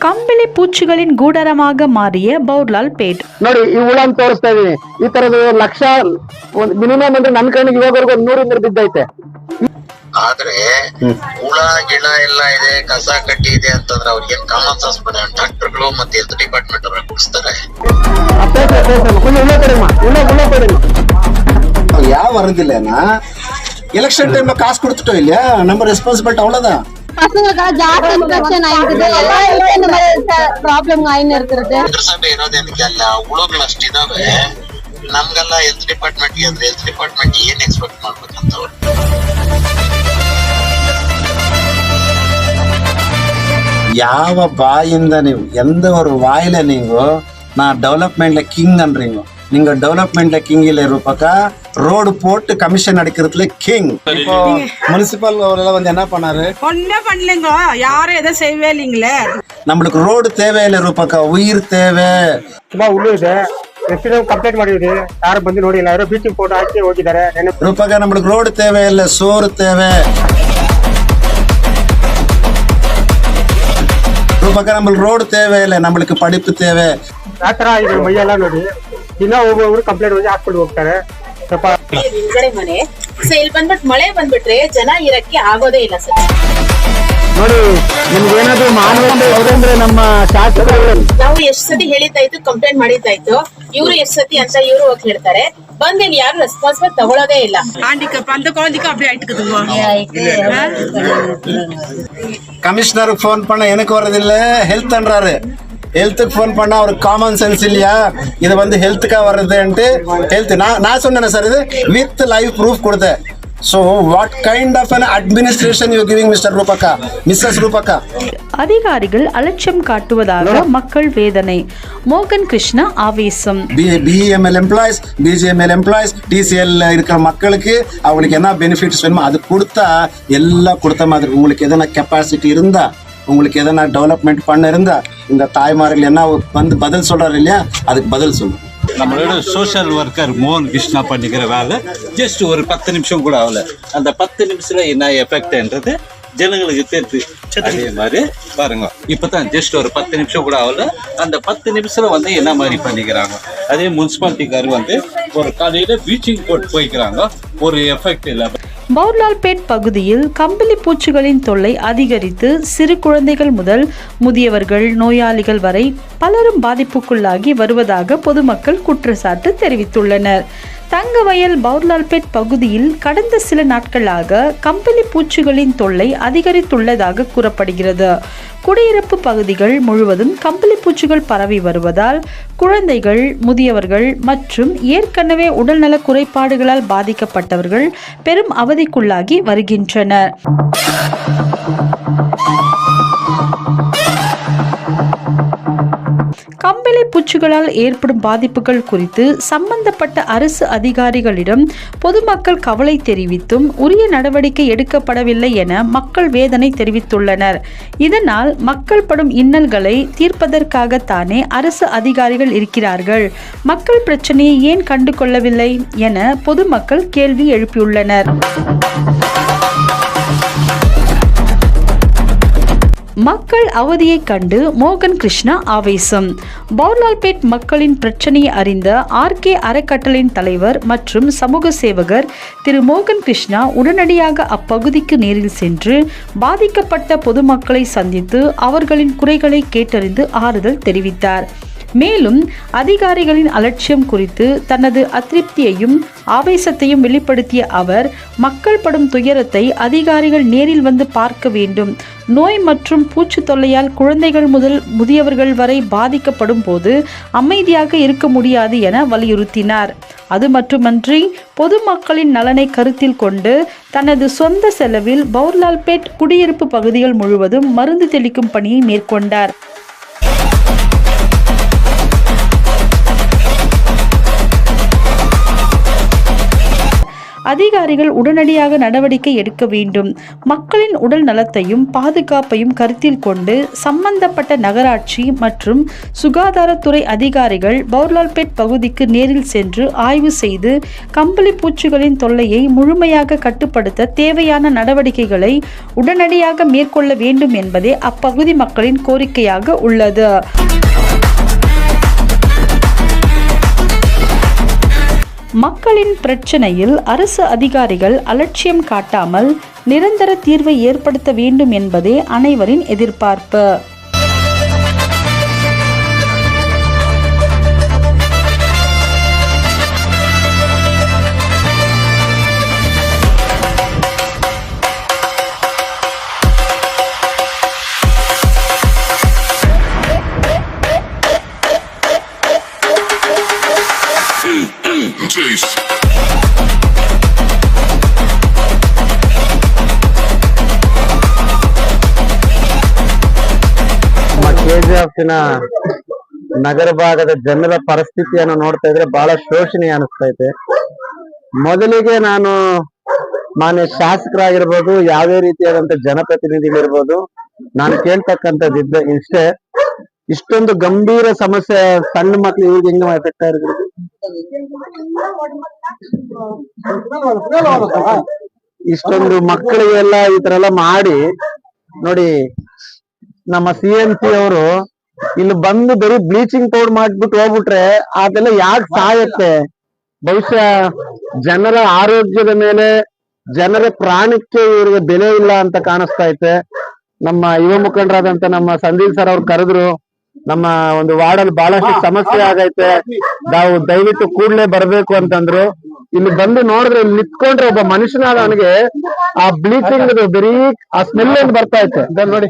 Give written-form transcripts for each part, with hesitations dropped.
ಕಂಬಳಿ ಪೂಚಿಗಳಿನ ಗೂಡರமாக ಮಾರಿಯ ಬೌರ್ಲಾಲ್ ಪೇಟ್ ನೋಡಿ ಈ ಹುಳ ಅಂತ ತೋರಿಸ್ತಾ ಇದೀನಿ. ಈ ತರದ ಲಕ್ಷ ಮಿನಿಮಮ್ ಅಂದ್ರೆ ನನ್ನ ಕಣ್ಣಿಗೆ ಇವಾಗವರೆಗೂ 100 ಬಿದ್ದೈತೆ. ಆದ್ರೆ ಹುಳ ಗಿಳ ಎಲ್ಲ ಇದೆ, ಕಸ ಕಡ್ಡಿ ಇದೆ ಅಂತಂದ್ರೆ ಅವ್ರಿಗೆ ಕಾಮನ್ ಸೆನ್ಸ್ ಬೇಡ. ಡಾಕ್ಟರ್ಗಳು ಮತ್ತೆ ಹೆಲ್ತ್ ಡಿಪಾರ್ಟ್ಮೆಂಟ್ ಅವ್ರಿಗೆ ಕೊಡಿಸ್ತಾರೆ. ಯಾವ வரதில்லைனா எலெக்ஷன் டைம்ல காசு கொடுத்துட்டோம் இல்லையா, நம்ம ரெஸ்பான்சிபிலிட்டி அவ்வளவுதான். பசங்களுக்கு ஜாஸ்தி இன்ஃபெக்ஷன் ஆயிடுது, எல்லா இந்த மாதிரி ப்ராப்ளம் ஆயின்னு இருக்குது. ನಗರಸಭೆ ಇರೋದೇನಕ್ಕೆಲ್ಲ ಹುಳುಗಳು ಅಷ್ಟಿದಾವೆ. ನಮ್ಗೆಲ್ಲ ಹೆಲ್ತ್ ಡಿಪಾರ್ಟ್ಮೆಂಟ್ಗೆ ಅಂದ್ರೆ ಹೆಲ್ತ್ ಡಿಪಾರ್ಟ್ಮೆಂಟ್ ಏನ್ ಎಕ್ಸ್ಪೆಕ್ಟ್ ಮಾಡ್ಬೇಕಂತ ಅವ್ರು. ಯಾವ ಬಾಯಿಂದ ನೀವು எந்த ஒரு வாயில நீங்க நான் டெவலப்மெண்ட்ல கிங் அன்றீங்க. நீங்க டெவலப்மெண்ட்ல கிங் இல்ல இருப்பக்கா ரோடு போட்டு கமிஷன் அடிக்கிறதுல கிங். இப்போ முனிசிபல் அவரெல்லாம் வந்து என்ன பண்ணாரு? ஒண்ணுமே பண்ணலங்க, யாரும் எதை செய்யவே இல்லைங்களே. நம்மளுக்கு ரோடு தேவையில்லை ರೂಪಕ್ಕ, உயிர் தேவை. ತುಂಬಾ ಹುಲ್ಲು ಇದೆ, ಎಷ್ಟು ಕಂಪ್ಲೇಂಟ್ ಮಾಡಿದ್ವಿ, ಯಾರು ಬಂದು ನೋಡಿಲ್ಲ. ಯಾರೋ ಬೀಚಿಂಗ್ ಫೋಟೋ ಹಾಕಿ ಹೋಗಿದ್ದಾರೆ ರೂಪಕ್ಕ. நம்மளுக்கு ரோடு தேவையில்லை, சோறு தேவை ರೂಪಕ್ಕ. நம்மளுக்கு ரோடு தேவையில்லை, நம்மளுக்கு படிப்பு தேவை. ಆ ತರ ಇದೆ ಮೈಯೆಲ್ಲ ನೋಡಿ. ದಿನ ಒಬ್ಬೊಬ್ರು ಕಂಪ್ಲೇಂಟ್ ಹೋಗಿ ಹಾಕ್ಬಿಟ್ಟು ಹೋಗ್ತಾರೆ. ಸ್ವಲ್ಪ ಹಿಂದ್ಗಡೆ ಮನೆ ಸೊ ಇಲ್ಲಿ ಬಂದ್ಬಿಟ್ಟು ಮಳೆ ಬಂದ್ಬಿಟ್ರೆ ಜನ ಇರಕ್ಕೆ ಆಗೋದೇ ಇಲ್ಲ ಸರ್. ನೋಡಿ ನಿಮ್ಗೆ ಏನಾದ್ರು ಮಾಡ್ಬೇಕಂದ್ರೆ ನಮ್ಮ ಶಾಸಕರು ನಾವು ಎಷ್ಟ್ ಸತಿ ಹೇಳಿದ್ದಾಯ್ತು, ಕಂಪ್ಲೇಂಟ್ ಮಾಡಿದ್ದಾಯ್ತು, ಇವ್ರು ಎಷ್ಟ್ ಸತಿ ಅಂತ ಇವ್ರು ಹೋಗಿ ಹೇಳ್ತಾರೆ. ಬಂದೇಲಿ ಯಾರು ರೆಸ್ಪಾನ್ಸಿಬಲ್ ತಗೊಳ್ಳೋದೇ ಇಲ್ಲ. ஆண்டிக்கு அந்த குழந்தைக்கு அப்படியே ஆயிட்டுக்குதுங்க. கமிஷனருக்கு ஃபோன் பண்ண எனக்கு வர்றதில்ல, ஹெல்த் அன்றாரு. ஹெல்த்துக்கு ஃபோன் பண்ணா அவருக்கு காமன் சென்ஸ் இல்லையா, இது வந்து ஹெல்த்துக்கா வர்றதுன்ட்டு ஹெல்த் நான் சொன்னேன் சார், இது வித் லைவ் ப்ரூஃப் கொடுத்தேன். So what kind of an administration you giving Mr. Rupaka, Mrs. Rupaka? அதிகாரிகள் அலட்சியம் காட்டுவதாக மக்கள் வேதனை. மோகன் கிருஷ்ணா ஆவேசம். BEML employees, BGML employees, TCL இருக்கிற மக்களுக்கு அவங்களுக்கு என்ன பெனிஃபிட்ஸ் வேணுமோ அது கொடுத்தா எல்லாம் கொடுத்த மாதிரி. உங்களுக்கு எதனா கெப்பாசிட்டி இருந்தா, உங்களுக்கு எதனா டெவலப்மெண்ட் பண்ண இருந்தா, இந்த தாய்மார்கள் என்ன வந்து பதில் சொல்றாரு இல்லையா, அதுக்கு பதில் சொல்லுங்க. நம்மளோட சோஷியல் ஒர்க்கர் மோகன் கிருஷ்ணா பண்ணிக்கிற வேலை ஜஸ்ட் ஒரு 10 நிமிஷம் கூட ஆகல. அந்த 10 நிமிஷத்துல என்ன எஃபெக்ட்ன்றது ஜனங்களுக்கு தெரியுது. அதே மாதிரி பாருங்க, இப்பதான் ஜஸ்ட் ஒரு 10 நிமிஷம் கூட ஆகல, அந்த 10 நிமிஷத்துல வந்து என்ன மாதிரி பண்ணிக்கிறாங்க. அதே முனிசிபாலிட்டிக்காரர் வந்து ஒரு காலையில பீச்சிங் போட்டு போய்க்கிறாங்க, ஒரு எஃபெக்ட் இல்லை. பவுர்லால்பேட் பகுதியில் கம்பளி பூச்சிகளின் தொல்லை அதிகரித்து சிறு குழந்தைகள் முதல் முதியவர்கள், நோயாளிகள் வரை பலரும் பாதிப்புக்குள்ளாகி வருவதாக பொதுமக்கள் குற்றச்சாட்டு தெரிவித்துள்ளனர். தங்கவயல் பவுர்லால்பேட் பகுதியில் கடந்த சில நாட்களாக கம்பளி பூச்சிகளின் தொல்லை அதிகரித்துள்ளதாக கூறப்படுகிறது. குடியிருப்பு பகுதிகள் முழுவதும் கம்பளி பூச்சிகள் பரவி வருவதால் குழந்தைகள், முதியவர்கள் மற்றும் ஏற்கனவே உடல்நல குறைபாடுகளால் பாதிக்கப்பட்டவர்கள் பெரும் அவதிக்குள்ளாகி வருகின்றனர். கம்பளி பூச்சிகளால் ஏற்படும் பாதிப்புகள் குறித்து சம்பந்தப்பட்ட அரசு அதிகாரிகளிடம் பொதுமக்கள் கவலை தெரிவித்தும் உரிய நடவடிக்கை எடுக்கப்படவில்லை என மக்கள் வேதனை தெரிவித்துள்ளனர். இதனால் மக்கள் படும் இன்னல்களை தீர்ப்பதற்காகத்தானே அரசு அதிகாரிகள் இருக்கிறார்கள், மக்கள் பிரச்சனையை ஏன் கண்டு கொள்ளவில்லை என பொதுமக்கள் கேள்வி எழுப்பியுள்ளனர். மக்கள் அவதியை கண்டு மோகன் கிருஷ்ணா ஆவேசம். பவுர்லால்பேட் மக்களின் பிரச்சனையை அறிந்த RK அறக்கட்டளையின் தலைவர் மற்றும் சமூக சேவகர் திரு மோகன் கிருஷ்ணா உடனடியாக அப்பகுதிக்கு நேரில் சென்று பாதிக்கப்பட்ட பொதுமக்களை சந்தித்து அவர்களின் குறைகளை கேட்டறிந்து ஆறுதல் தெரிவித்தார். மேலும் அதிகாரிகளின் அலட்சியம் குறித்து தனது அதிருப்தியையும் ஆவேசத்தையும் வெளிப்படுத்திய அவர், மக்கள் படும் துயரத்தை அதிகாரிகள் நேரில் வந்து பார்க்க வேண்டும், நோய் மற்றும் பூச்சி தொல்லையால் குழந்தைகள் முதல் முதியவர்கள் வரை பாதிக்கப்படும் போது அமைதியாக இருக்க முடியாது என வலியுறுத்தினார். அது மட்டுமன்றி பொதுமக்களின் நலனை கருத்தில் கொண்டு தனது சொந்த செலவில் பவுர்லால்பேட் குடியிருப்பு பகுதிகள் முழுவதும் மருந்து தெளிக்கும் பணியை மேற்கொண்டார். அதிகாரிகள் உடனடியாக நடவடிக்கை எடுக்க வேண்டும். மக்களின் உடல் நலத்தையும் பாதுகாப்பையும் கருத்தில் கொண்டு சம்பந்தப்பட்ட நகராட்சி மற்றும் சுகாதாரத்துறை அதிகாரிகள் பவுர்லால்பேட் பகுதிக்கு நேரில் சென்று ஆய்வு செய்து கம்பளி பூச்சிகளின் தொல்லையை முழுமையாக கட்டுப்படுத்த தேவையான நடவடிக்கைகளை உடனடியாக மேற்கொள்ள வேண்டும் என்பதே அப்பகுதி மக்களின் கோரிக்கையாக உள்ளது. மக்களின் பிரச்சனையில் அரசு அதிகாரிகள் அலட்சியம் காட்டாமல் நிரந்தர தீர்வை ஏற்படுத்த வேண்டும் என்பதே அனைவரின் எதிர்பார்ப்பு. ಕೆಜಿಎಫ್ನ ನಗರ ಭಾಗದ ಜನರ ಪರಿಸ್ಥಿತಿಯನ್ನು ನೋಡ್ತಾ ಇದ್ರೆ ಬಹಳ ಶೋಷಣೀಯ ಅನಿಸ್ತೈತೆ. ಮೊದಲಿಗೆ ನಾನು ಮಾನ್ಯ ಶಾಸಕರಾಗಿರ್ಬೋದು, ಯಾವುದೇ ರೀತಿಯಾದಂತ ಜನಪ್ರತಿನಿಧಿಗಳಿರ್ಬೋದು, ನಾನು ಕೇಳ್ತಕ್ಕಂಥದ್ದು ಇಷ್ಟೇ, ಇಷ್ಟೊಂದು ಗಂಭೀರ ಸಮಸ್ಯೆ ಸಣ್ಣ ಮಕ್ಳು ಇವ್ರಿಗೆ ಹೆಂಗ ಎಫೆಕ್ಟ್ ಆಗಿರ್ಬೋದು. ಇಷ್ಟೊಂದು ಮಕ್ಕಳಿಗೆಲ್ಲ ಈ ತರ ಎಲ್ಲ ಮಾಡಿ ನೋಡಿ, ನಮ್ಮ CMC ಅವರು ಇಲ್ಲಿ ಬಂದು ಬರೀ ಬ್ಲೀಚಿಂಗ್ ಪೌಡರ್ ಮಾಡ್ಬಿಟ್ಟು ಹೋಗ್ಬಿಟ್ರೆ ಅದೆಲ್ಲ ಯಾಕೆ ಸಾಯತ್ತೆ? ಬಹುಶಃ ಜನರ ಆರೋಗ್ಯದ ಮೇಲೆ, ಜನರ ಪ್ರಾಣಕ್ಕೆ ಇವ್ರಿಗೆ ಬೆಲೆ ಇಲ್ಲ ಅಂತ ಕಾಣಿಸ್ತಾ ಐತೆ. ನಮ್ಮ ಯುವ ಮುಖಂಡರಾದಂತ ನಮ್ಮ ಸಂದೀಪ್ ಸರ್ ಅವ್ರು ಕರೆದ್ರು, ನಮ್ಮ ಒಂದು ವಾರ್ಡಲ್ಲಿ ಬಹಳಷ್ಟು ಸಮಸ್ಯೆ ಆಗೈತೆ, ನಾವು ದಯವಿಟ್ಟು ಕೂಡ್ಲೇ ಬರ್ಬೇಕು ಅಂತಂದ್ರು. ಇಲ್ಲಿ ಬಂದು ನೋಡಿದ್ರೆ, ಇಲ್ಲಿ ನಿಂತ್ಕೊಂಡ್ರೆ ಒಬ್ಬ ಮನುಷ್ಯನಾದ ಅವನಿಗೆ ಆ ಬ್ಲೀಚಿಂಗ್ ಬರೀ ಆ ಸ್ಮೆಲ್ ಏನ್ ಬರ್ತಾ ಐತೆ ನೋಡಿ.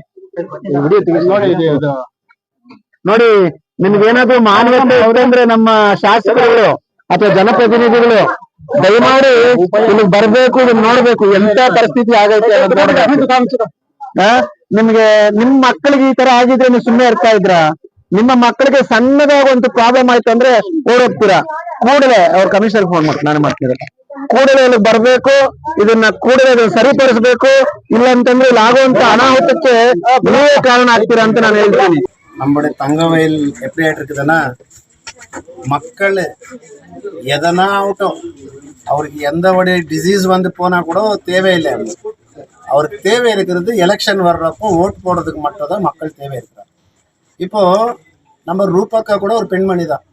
ನೋಡಿ, ನಿಮ್ಗೇನಾದ್ರು ಮಾನವತೆ ಅಂದ್ರೆ ನಮ್ಮ ಶಾಸಕರು ಅಥವಾ ಜನಪ್ರತಿನಿಧಿಗಳು ದಯಮಾಡಿ ಇಲ್ಲಿ ಬರ್ಬೇಕು, ಇದನ್ನ ನೋಡ್ಬೇಕು ಎಂತ ಪರಿಸ್ಥಿತಿ ಆಗೈತೆ ಅನ್ನೋದು. ನಿಮ್ಗೆ ನಿಮ್ ಮಕ್ಕಳಿಗೆ ಈ ತರ ಆಗಿದ್ರೆ ನೀವು ಸುಮ್ಮನೆ ಇರ್ತಾ ಇದ್ರ? ನಿಮ್ಮ ಮಕ್ಕಳಿಗೆ ಸಣ್ಣದಾಗ ಒಂದು ಪ್ರಾಬ್ಲಮ್ ಆಯ್ತು ಅಂದ್ರೆ ಓಡೋಗ್ತೀರಾ. ಕೂಡಲೇ ಅವ್ರ ಕಮಿಷನರ್ ಫೋನ್ ಮಾಡಿ ನಾನು ಮಾಡ್ತಿದ್ದೆ, ಕೂಡಲೇ ಇಲ್ಲಿ ಬರ್ಬೇಕು, ಇದನ್ನ ಕೂಡಲೇ ಸರಿಪಡಿಸ್ಬೇಕು. ಇಲ್ಲ ಅಂತಂದ್ರೆ ಇಲ್ಲಿ ಆಗುವಂತ ಅನಾಹುತಕ್ಕೆ ನೀವೇ ಕಾರಣ ಆಗ್ತೀರಾ ಅಂತ ನಾನು ಹೇಳ್ತೀನಿ. நம்முடைய தங்கவயல் எப்படி ஆயிட்டு இருக்குதுன்னா, மக்கள் எதனா ஆகட்டும், அவருக்கு எந்த ஒரு டிசீஸ் வந்து போனா கூட தேவையில்லை. அவருக்கு தேவை இருக்கிறது எலெக்ஷன் வர்றப்போ ஓட்டு போடுறதுக்கு மட்டும் தான் மக்கள் தேவை இருக்கிறார். இப்போ நம்ம ரூபாக்கா கூட ஒரு பெண்மணி தான்.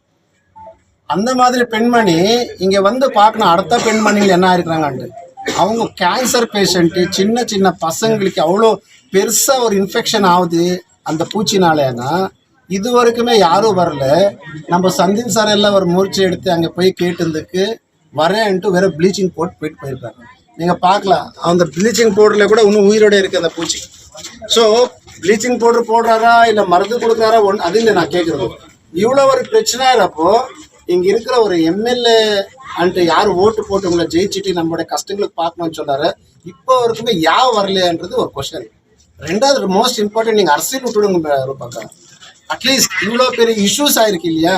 அந்த மாதிரி பெண்மணி இங்கே வந்து பார்க்கணும் அடுத்த பெண்மணிகள் என்ன இருக்கிறாங்கன்ட்டு. அவங்க கேன்சர் பேஷண்ட்டு, சின்ன சின்ன பசங்களுக்கு அவ்வளோ பெருசாக ஒரு இன்ஃபெக்ஷன் ஆகுது அந்த பூச்சினாலேனா. இது வரைக்குமே யாரும் வரல. நம்ம சந்தீப் சார் எல்லாம் ஒரு முயற்சி எடுத்து அங்கே போய் கேட்டதுக்கு வரேன்ட்டு வேற ப்ளீச்சிங் போயிட்டு போயிருக்காங்க. நீங்கள் பார்க்கலாம், அந்த ப்ளீச்சிங் பவுடரில் கூட இன்னும் உயிரோட இருக்குது அந்த பூச்சி. ஸோ ப்ளீச்சிங் பவுடர் போடுறாரா இல்லை மருந்து கொடுக்குறாரா அது இல்லை நான் கேட்குறது. இவ்வளோ ஒரு பிரச்சனை இருப்போ இங்கே இருக்கிற ஒரு எம்எல்ஏ அன்ட்டு யார் ஓட்டு போட்டு உங்களை ஜெயிச்சுட்டு நம்மளுடைய கஷ்டங்களுக்கு பார்க்கணும்னு சொல்கிறாரு. இப்போ வரைக்குமே யார் வரலையான்றது ஒரு கொஸ்டின். ரெண்டாவது மோஸ்ட் இம்பார்ட்டன்ட், நீங்கள் அரசியல் விட்டுடுங்க ரூபாக்கா. அட்லீஸ்ட் இவ்வளோ பெரிய இஷ்யூஸ் ஆயிருக்கு இல்லையா,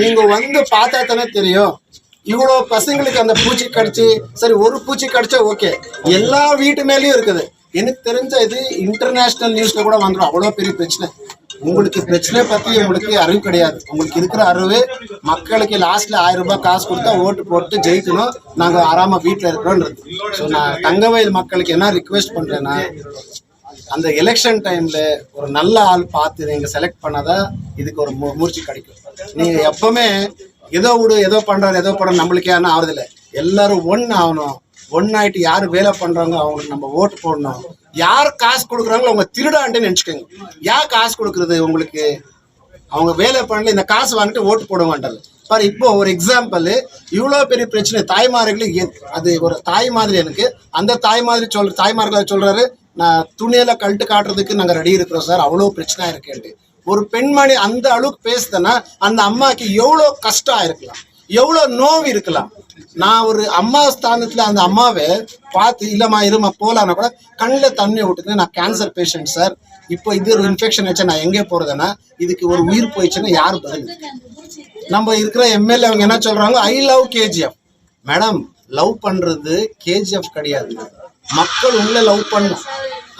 நீங்கள் வந்து பார்த்தா தானே தெரியும். இவ்வளோ பசங்களுக்கு அந்த பூச்சி கடிச்சு, சரி ஒரு பூச்சி கடிச்சா ஓகே, எல்லா வீட்டு மேலேயும் இருக்குது. எனக்கு தெரிஞ்ச இது இன்டர்நேஷ்னல் நியூஸில் கூட வந்துடும். அவ்வளோ பெரிய பிரச்சனை. உங்களுக்கு பிரச்சனை பற்றி உங்களுக்கு அறிவு கிடையாது. உங்களுக்கு இருக்கிற அறிவு மக்களுக்கு லாஸ்ட்டில் 1000 ரூபாய் காசு கொடுத்தா ஓட்டு போட்டு ஜெயிக்கணும், நாங்கள் ஆறாமல் வீட்டில் இருக்கிறோன்றது. ஸோ நான் தங்கவயல் மக்களுக்கு என்ன ரிக்வெஸ்ட் பண்ணுறேன்னா, அந்த எலெக்ஷன் டைமில் ஒரு நல்ல ஆள் பார்த்து நீங்கள் செலக்ட் பண்ணாதான் இதுக்கு ஒரு மூர்ச்சி கிடைக்கும். நீங்கள் எப்போவுமே ஏதோ விடு, ஏதோ பண்ணுறாரு நம்மளுக்கு யாரும் ஆகுதில்லை. எல்லாரும் ஒன்று ஆகணும். ஒன்னாயிட்டு யார் வேலை பண்ணுறாங்க அவங்களுக்கு நம்ம ஓட்டு போடணும். யார் காசு கொடுக்குறாங்களோ அவங்க திருடான்ட்டு நினச்சிக்கோங்க. யார் காசு கொடுக்குறது உங்களுக்கு? அவங்க வேலை பண்ணல, இந்த காசு வாங்கிட்டு ஓட்டு போட மாட்டாங்க. பாரு, இப்போ ஒரு எக்ஸாம்பிள், இவ்வளோ பெரிய பிரச்சனை தாய்மார்களுக்கு. அது ஒரு தாய் மாதிரி எனக்கு அந்த தாய்மார்களை சொல்கிறாரு, நான் துணியில் கழட்டு காட்டுறதுக்கு நாங்கள் ரெடி இருக்கிறோம் சார், அவ்வளோ பிரச்சனை இருக்குன்ட்டு. ஒரு பெண்மணி அந்த அளவுக்கு பேசுதுன்னா அந்த அம்மாவுக்கு எவ்வளோ கஷ்டம் இருக்கலாம், எவ்வளோ நோவு இருக்கலாம். நான் ஒரு அம்மா ஸ்தானத்தில் அந்த அம்மாவை பார்த்து இல்லைம்மா இருமா போகலான்னா கூட கண்ணில் தண்ணி விட்டுது. நான் கேன்சர் பேஷண்ட் சார், இப்போ இது ஒரு இன்ஃபெக்ஷன் ஆச்சு, நான் எங்கே போகிறதுன்னா இதுக்கு ஒரு உயிர் போயிடுச்சுன்னா யார் பதில்? நம்ம இருக்கிற எம்எல்ஏ அவங்க என்ன சொல்கிறாங்க, I love KGF. Madam, love பண்றது கேஜிஎஃப் கிடையாது. மக்கள் உள்ள லவ் பண்ணும்.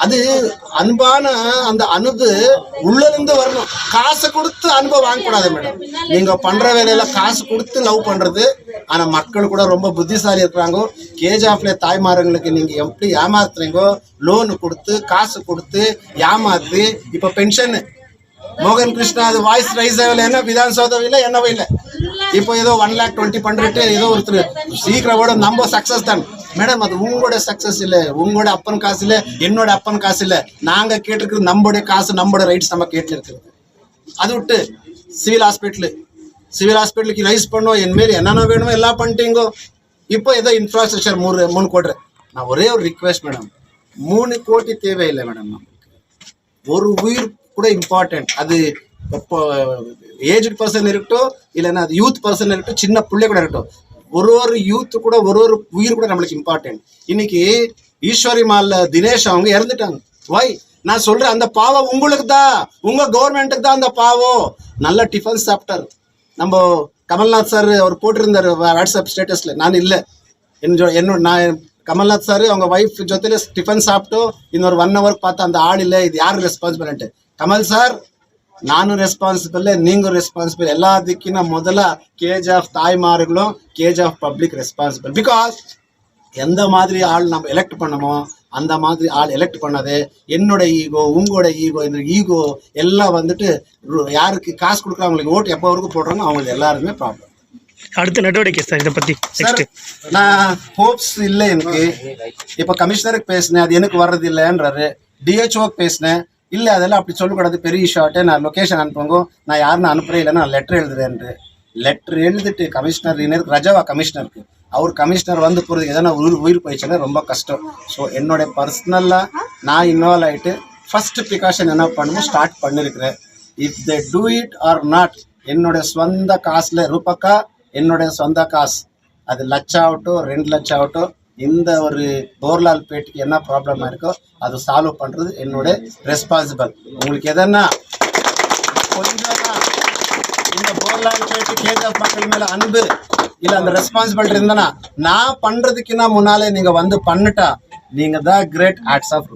அது அன்பான அந்த அன்பு உள்ள இருந்து வரணும். காசு கொடுத்து அன்பை வாங்கக்கூடாது மேடம். நீங்க பண்ற வேலையில காசு கொடுத்து லவ் பண்றது. ஆனா மக்கள் கூட ரொம்ப புத்திசாலி இருக்கிறாங்க. கேஜிஎஃப்ல தாய்மார்களுக்கு நீங்க எப்படி ஏமாத்துறீங்கோ, லோனு கொடுத்து காசு கொடுத்து ஏமாத்து. இப்ப பென்ஷன் மோகன் கிருஷ்ணா அது வாய்ஸ் ரைஸ் ஆகல, என்ன விதானசௌதம் இல்லை என்னவோ இல்லை. இப்போ ஏதோ 1,20,000 பண்ணிட்டு ஏதோ ஒருத்தர் சீக்கிரம் நம்ம சக்சஸ் தான் மேடம். அது உங்களோட சக்சஸ் இல்லை, உங்களோட அப்பன் காசு இல்லை, என்னோட அப்பன் காசு இல்லை. நாங்க கேட்டிருக்கிறது நம்மளுடைய காசு, நம்மளோட ரைட்ஸ் நம்ம கேட்டு இருக்கிறது. அது விட்டு சிவில் ஹாஸ்பிட்டலுக்கு ரைஸ் பண்ணோம், என் மாரி என்னென்ன வேணுமோ எல்லாம் பண்ணிட்டீங்கோ. இப்போ ஏதோ இன்ஃப்ராஸ்ட்ரக்சர் 3 கோடி. நான் ஒரே ஒரு ரிக்வெஸ்ட் மேடம், 3 கோடி தேவையில்லை மேடம். ஒரு உயிர் கூட இம்பார்ட்டன்ட். அது இப்போ ஏஜ்டு பர்சன் இருக்கட்டும், இல்லைன்னா அது யூத் பர்சன் இருக்கட்டும், சின்ன பிள்ளை கூட இருக்கட்டும், ஒரு யூத்து கூட ஒரு உயிர் கூட நம்மளுக்கு இம்பார்ட்டன்ட். இன்னைக்கு ஈஸ்வரி மால்ல தினேஷ் அவங்க இறந்துட்டாங்க. வை நான் சொல்றேன், அந்த பாவம் உங்களுக்கு தான், உங்க கவர்மெண்ட்டுக்கு தான் அந்த பாவம். நல்ல டிஃபன் சாப்பிட்டாரு நம்ம கமல்நாத் சார். அவர் போட்டிருந்தாரு வாட்ஸ்அப் ஸ்டேட்டஸ்ல, நான் இல்லை நான் கமல்நாத் சார் அவங்க ஒய்ஃப் ஜொத்தில டிஃபன் சாப்பிட்டோம். இன்னொரு 1 hour பார்த்தா அந்த ஆள் இல்லை. இது யாரும் ரெஸ்பான்சிபிலிட்டி? கமல் சார், நானும் ரெஸ்பான்சிபிள், நீங்களும் ரெஸ்பான்சிபிள். எல்லாத்துக்கும் முதல்ல கேஜிஎஃப் தாய்மார்களும் கேஜிஎஃப் பப்ளிக் ரெஸ்பான்சிபிள். பிகாஸ் எந்த மாதிரி ஆள் நம்ம எலெக்ட் பண்ணமோ அந்த மாதிரி ஆள் எலெக்ட் பண்ணாது. என்னோட ஈகோ, உங்களோட ஈகோ, இந்த ஈகோ எல்லாம் வந்துட்டு யாருக்கு காசு கொடுக்குறவங்களுக்கு ஓட்டு எப்போ வரைக்கும் போடுறாங்க அவங்களுக்கு எல்லாருமே ப்ராப்ளம். அடுத்த நடவடிக்கை சார் இதை பத்தி நான் ஹோப்ஸ் இல்லை எனக்கு. இப்போ கமிஷனருக்கு பேசினேன், அது எனக்கு வர்றது இல்லைன்றாரு. டிஹெச்ஓக்கு பேசினேன், இல்லை அதெல்லாம் அப்படி சொல்லக்கூடாது, பெரிய ஷார்ட்டு, நான் லொக்கேஷன் அனுப்புங்க, நான் யாருன்னு அனுப்புறேன், இல்லைன்னா நான் லெட்டர் எழுதுறேன். லெட்டர் எழுதிட்டு கமிஷனர் ரஜாவா கமிஷனருக்கு, அவர் கமிஷனர் வந்து போகிறதுக்கு எதனா உயிர் போயிடுச்சுன்னா ரொம்ப கஷ்டம். ஸோ என்னோட பர்சனலாக நான் இன்வால்வ் ஆகிட்டு ஃபர்ஸ்ட் ப்ரிகாஷன் என்ன பண்ணணும் ஸ்டார்ட் பண்ணியிருக்கிறேன். If they do it or not, என்னோட சொந்த காசில் ரூபாக்கா, என்னோட சொந்த காசு, அது 1 லட்சம் ஆகட்டும் 2 லட்சம் ஆகட்டும், இந்த ஒரு போர்லால் பேட்டுக்கு என்ன ப்ராப்ளமாக இருக்கோ அது சால்வ் பண்ணுறது என்னோட ரெஸ்பான்சிபிள். உங்களுக்கு எதனா கொஞ்சம் இந்த போர்லால் பேட்டு கேஜிஎஃப் மக்கள் மேலே அன்பு இல்லை அந்த ரெஸ்பான்சிபிலிட்டி இருந்தனா நான் பண்ணுறதுக்குன்னா முன்னாலே நீங்கள் வந்து பண்ணிட்டா நீங்கள் தான் கிரேட். Hats off.